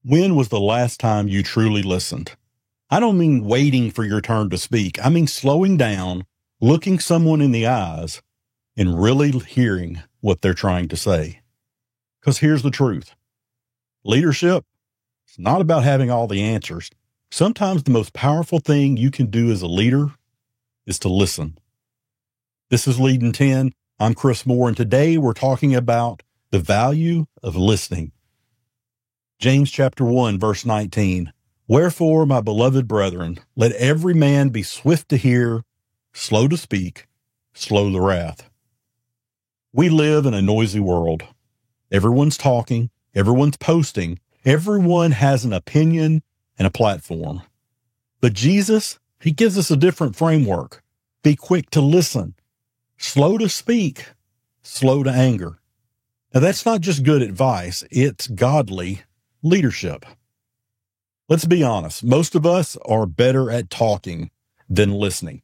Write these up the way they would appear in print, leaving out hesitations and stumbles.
When was the last time you truly listened? I don't mean waiting for your turn to speak. I mean slowing down, looking someone in the eyes, and really hearing what they're trying to say. Because here's the truth. Leadership, it's not about having all the answers. Sometimes the most powerful thing you can do as a leader is to listen. This is Leading 10. I'm Chris Moore, and today we're talking about the value of listening. James chapter 1, verse 19. Wherefore, my beloved brethren, let every man be swift to hear, slow to speak, slow to wrath. We live in a noisy world. Everyone's talking, everyone's posting, everyone has an opinion and a platform. But Jesus, he gives us a different framework. Be quick to listen, slow to speak, slow to anger. Now that's not just good advice, it's godly leadership. Let's be honest. Most of us are better at talking than listening,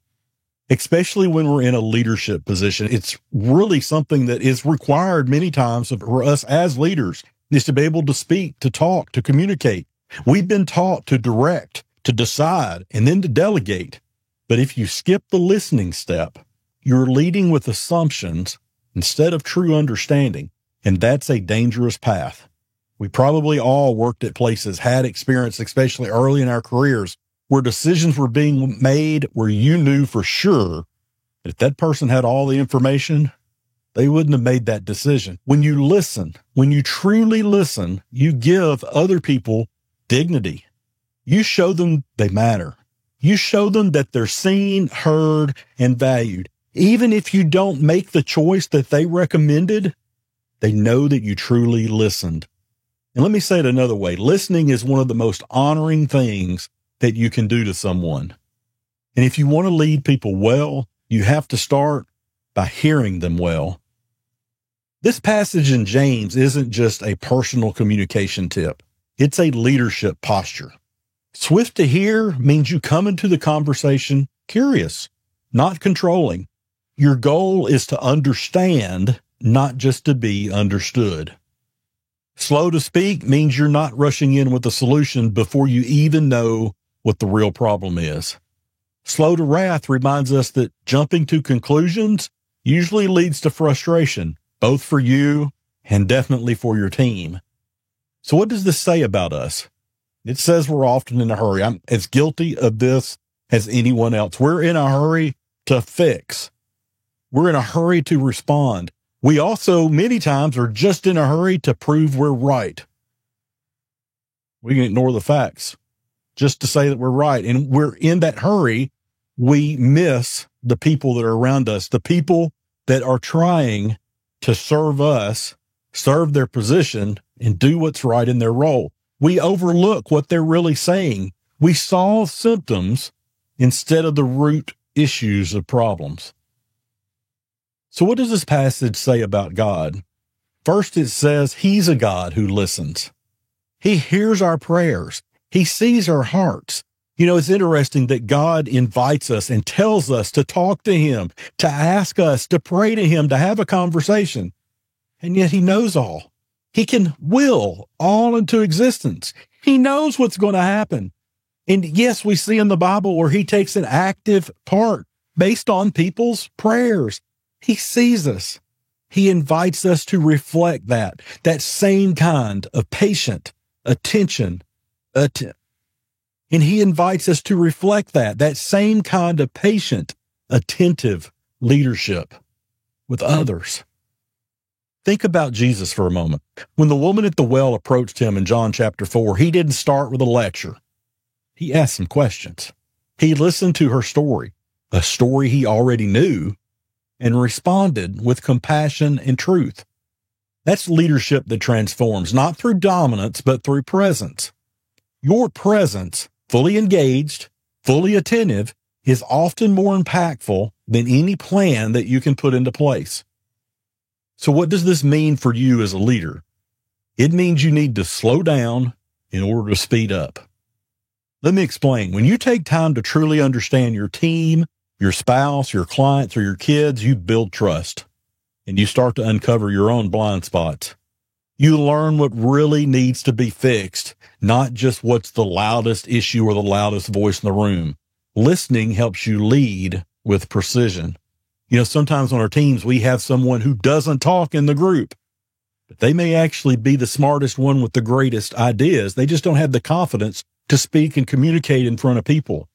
especially when we're in a leadership position. It's really something that is required many times for us as leaders, is to be able to speak, to talk, to communicate. We've been taught to direct, to decide, and then to delegate. But if you skip the listening step, you're leading with assumptions instead of true understanding, and that's a dangerous path. We probably all worked at places, had experience, especially early in our careers, where decisions were being made where you knew for sure that if that person had all the information, they wouldn't have made that decision. When you listen, when you truly listen, you give other people dignity. You show them they matter. You show them that they're seen, heard, and valued. Even if you don't make the choice that they recommended, they know that you truly listened. And let me say it another way. Listening is one of the most honoring things that you can do to someone. And if you want to lead people well, you have to start by hearing them well. This passage in James isn't just a personal communication tip. It's a leadership posture. Swift to hear means you come into the conversation curious, not controlling. Your goal is to understand, not just to be understood. Slow to speak means you're not rushing in with a solution before you even know what the real problem is. Slow to wrath reminds us that jumping to conclusions usually leads to frustration, both for you and definitely for your team. So what does this say about us? It says we're often in a hurry. I'm as guilty of this as anyone else. We're in a hurry to fix. We're in a hurry to respond. We also, many times, are just in a hurry to prove we're right. We can ignore the facts just to say that we're right. And we're in that hurry. We miss the people that are around us, the people that are trying to serve us, serve their position, and do what's right in their role. We overlook what they're really saying. We solve symptoms instead of the root issues of problems. So what does this passage say about God? First, it says he's a God who listens. He hears our prayers. He sees our hearts. You know, it's interesting that God invites us and tells us to talk to him, to ask us, to pray to him, to have a conversation. And yet he knows all. He can will all into existence. He knows what's going to happen. And yes, we see in the Bible where he takes an active part based on people's prayers. He sees us. He invites us to reflect that same kind of patient attention. And he invites us to reflect that same kind of patient, attentive leadership with others. Think about Jesus for a moment. When the woman at the well approached him in John chapter 4, he didn't start with a lecture. He asked some questions. He listened to her story, a story he already knew, and responded with compassion and truth. That's leadership that transforms, not through dominance, but through presence. Your presence, fully engaged, fully attentive, is often more impactful than any plan that you can put into place. So what does this mean for you as a leader? It means you need to slow down in order to speed up. Let me explain. When you take time to truly understand your team, your spouse, your clients, or your kids, you build trust, and you start to uncover your own blind spots. You learn what really needs to be fixed, not just what's the loudest issue or the loudest voice in the room. Listening helps you lead with precision. Sometimes on our teams, we have someone who doesn't talk in the group, but they may actually be the smartest one with the greatest ideas. They just don't have the confidence to speak and communicate in front of people.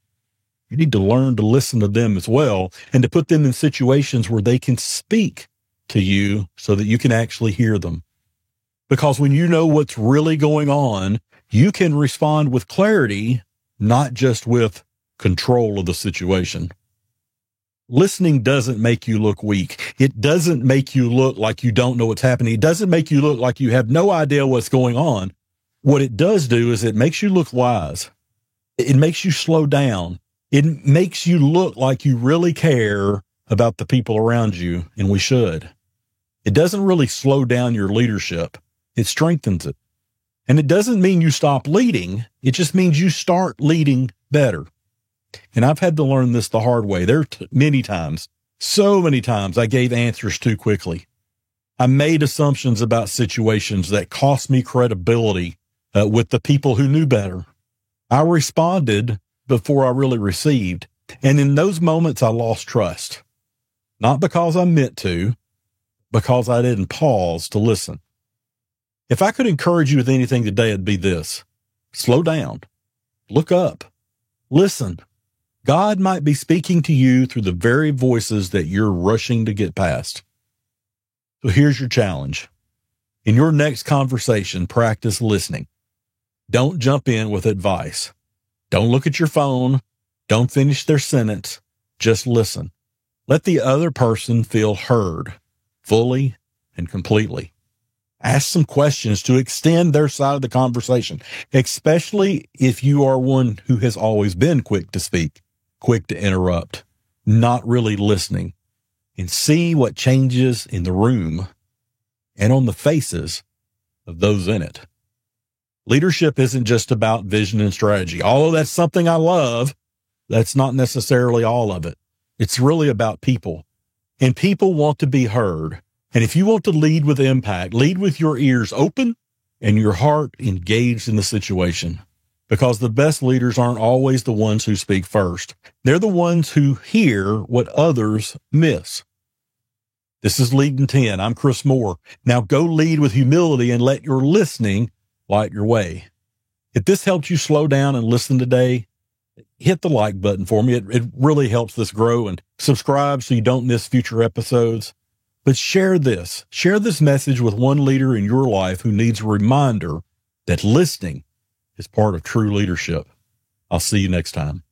You need to learn to listen to them as well and to put them in situations where they can speak to you so that you can actually hear them. Because when you know what's really going on, you can respond with clarity, not just with control of the situation. Listening doesn't make you look weak. It doesn't make you look like you don't know what's happening. It doesn't make you look like you have no idea what's going on. What it does do is it makes you look wise. It makes you slow down. It makes you look like you really care about the people around you, and we should. It doesn't really slow down your leadership. It strengthens it. And it doesn't mean you stop leading. It just means you start leading better. And I've had to learn this the hard way. There are many times, so many times, I gave answers too quickly. I made assumptions about situations that cost me credibility with the people who knew better. I responded before I really received. And in those moments, I lost trust. Not because I meant to, because I didn't pause to listen. If I could encourage you with anything today, it'd be this. Slow down. Look up. Listen. God might be speaking to you through the very voices that you're rushing to get past. So here's your challenge. In your next conversation, practice listening. Don't jump in with advice. Don't look at your phone. Don't finish their sentence. Just listen. Let the other person feel heard fully and completely. Ask some questions to extend their side of the conversation, especially if you are one who has always been quick to speak, quick to interrupt, not really listening, and see what changes in the room and on the faces of those in it. Leadership isn't just about vision and strategy. Although that's something I love, that's not necessarily all of it. It's really about people, and people want to be heard. And if you want to lead with impact, lead with your ears open and your heart engaged in the situation. Because the best leaders aren't always the ones who speak first. They're the ones who hear what others miss. This is Leading 10. I'm Chris Moore. Now go lead with humility and let your listening light your way. If this helped you slow down and listen today, hit the like button for me. It really helps this grow, and subscribe so you don't miss future episodes. But share this message with one leader in your life who needs a reminder that listening is part of true leadership. I'll see you next time.